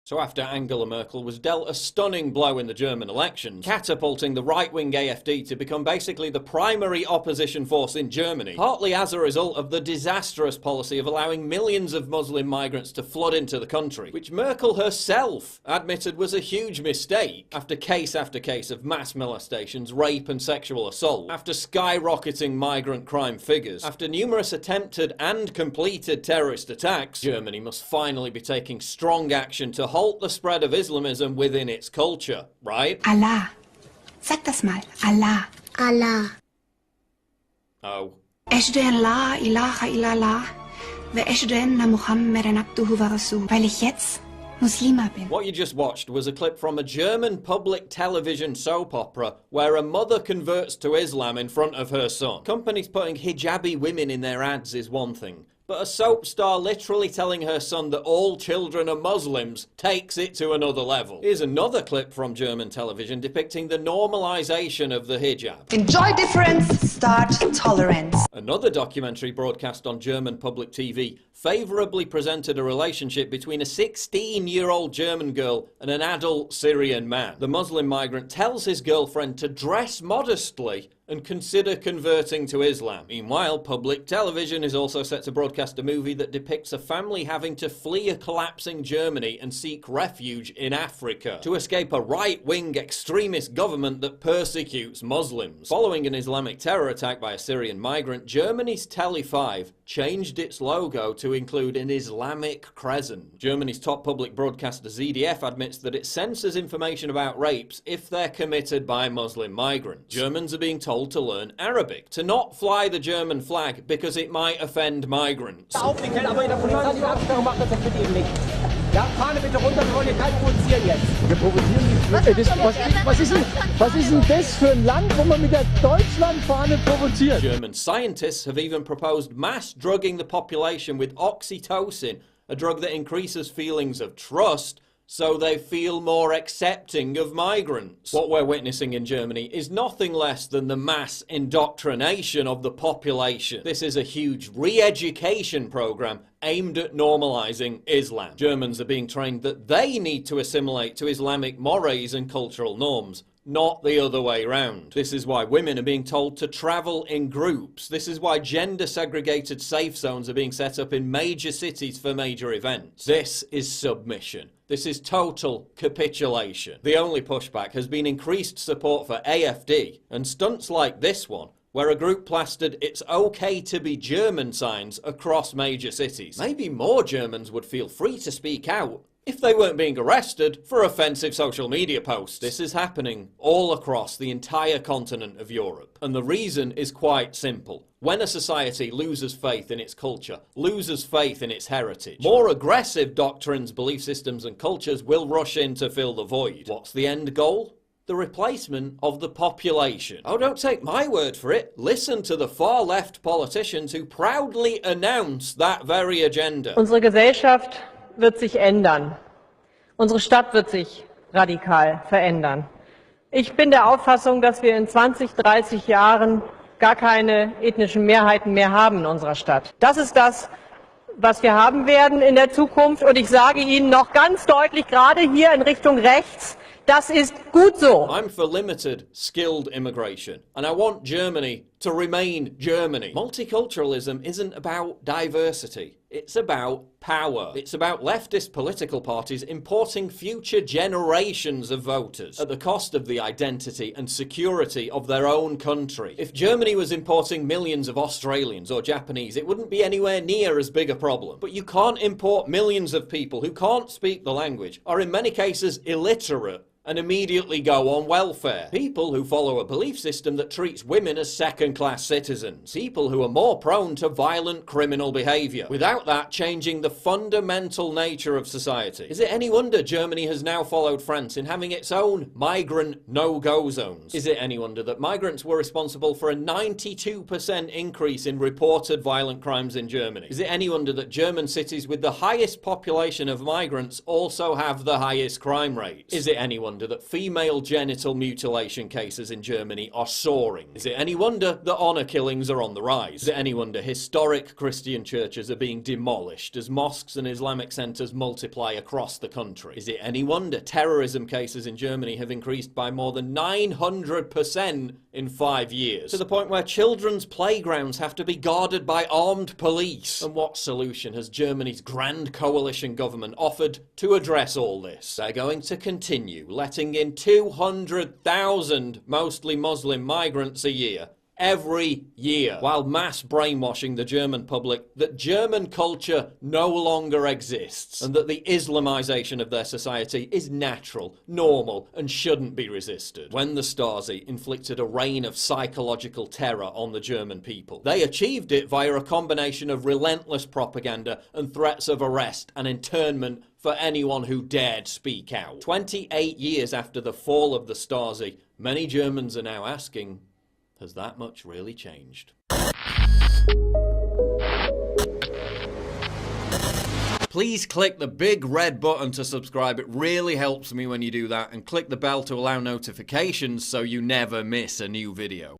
So after Angela Merkel was dealt a stunning blow in the German elections, catapulting the right-wing AfD to become basically the primary opposition force in Germany, partly as a result of the disastrous policy of allowing millions of Muslim migrants to flood into the country, which Merkel herself admitted was a huge mistake after case of mass molestations, rape and sexual assault, after skyrocketing migrant crime figures, after numerous attempted and completed terrorist attacks. Germany must finally be taking strong action to halt the spread of Islamism within its culture, right? Allah. Sag das mal. Allah. Allah. Oh. Ashhadu an la ilaha illallah wa ashhadu anna Muhammadan abduhu wa rasuluh. Weil ich jetzt Muslima bin. What you just watched was a clip from a German public television soap opera where a mother converts to Islam in front of her son. Companies putting hijabi women in their ads is one thing, but a soap star literally telling her son that all children are Muslims takes it to another level. Here's another clip from German television depicting the normalization of the hijab. Enjoy difference, start tolerance. Another documentary broadcast on German public TV favourably presented a relationship between a 16-year-old German girl and an adult Syrian man. The Muslim migrant tells his girlfriend to dress modestly and consider converting to Islam. Meanwhile, public television is also set to broadcast a movie that depicts a family having to flee a collapsing Germany and seek refuge in Africa to escape a right-wing extremist government that persecutes Muslims. Following an Islamic terror attack by a Syrian migrant, Germany's Tele5 changed its logo to include an Islamic crescent. Germany's top public broadcaster ZDF admits that it censors information about rapes if they're committed by Muslim migrants. Germans are being told to learn Arabic, to not fly the German flag because it might offend migrants. Was ist denn das für ein Land, wo man mit der Deutschlandfahne provoziert? German scientists have even proposed mass drugging the population with oxytocin, a drug that increases feelings of trust, so they feel more accepting of migrants. What we're witnessing in Germany is nothing less than the mass indoctrination of the population. This is a huge re-education program aimed at normalizing Islam. Germans are being trained that they need to assimilate to Islamic mores and cultural norms, not the other way round. This is why women are being told to travel in groups. This is why gender-segregated safe zones are being set up in major cities for major events. This is submission. This is total capitulation. The only pushback has been increased support for AfD and stunts like this one, where a group plastered "It's okay to be German" signs across major cities. Maybe more Germans would feel free to speak out if they weren't being arrested for offensive social media posts. This is happening all across the entire continent of Europe. And the reason is quite simple. When a society loses faith in its culture, loses faith in its heritage, more aggressive doctrines, belief systems and cultures will rush in to fill the void. What's the end goal? The replacement of the population. Oh, don't take my word for it. Listen to the far-left politicians who proudly announce that very agenda. Unsere Gesellschaft wird sich ändern. Unsere Stadt wird sich radikal verändern. Ich bin der Auffassung, dass wir in 20, 30 Jahren gar keine ethnischen Mehrheiten mehr haben in unserer Stadt. Das ist das, was wir haben werden in der Zukunft. Und ich sage Ihnen noch ganz deutlich, gerade hier in Richtung rechts, das ist gut so. I'm for limited, skilled immigration, and I want Germany to remain Germany. Multiculturalism isn't about diversity. It's about power. It's about leftist political parties importing future generations of voters at the cost of the identity and security of their own country. If Germany was importing millions of Australians or Japanese, it wouldn't be anywhere near as big a problem. But you can't import millions of people who can't speak the language, are in many cases illiterate, and immediately go on welfare. People who follow a belief system that treats women as second-class citizens. People who are more prone to violent criminal behaviour, without that changing the fundamental nature of society. Is it any wonder Germany has now followed France in having its own migrant no-go zones? Is it any wonder that migrants were responsible for a 92% increase in reported violent crimes in Germany? Is it any wonder that German cities with the highest population of migrants also have the highest crime rates? Is it any wonder wonder that female genital mutilation cases in Germany are soaring? Is it any wonder that honour killings are on the rise? Is it any wonder historic Christian churches are being demolished as mosques and Islamic centres multiply across the country? Is it any wonder terrorism cases in Germany have increased by more than 900% in 5 years? To the point where children's playgrounds have to be guarded by armed police. And what solution has Germany's grand coalition government offered to address all this? They're going to continue letting in 200,000 mostly Muslim migrants a year. Every year, while mass brainwashing the German public that German culture no longer exists and that the Islamization of their society is natural, normal, and shouldn't be resisted. When the Stasi inflicted a reign of psychological terror on the German people, they achieved it via a combination of relentless propaganda and threats of arrest and internment for anyone who dared speak out. 28 years after the fall of the Stasi, many Germans are now asking, has that much really changed? Please click the big red button to subscribe. It really helps me when you do that. And click the bell to allow notifications so you never miss a new video.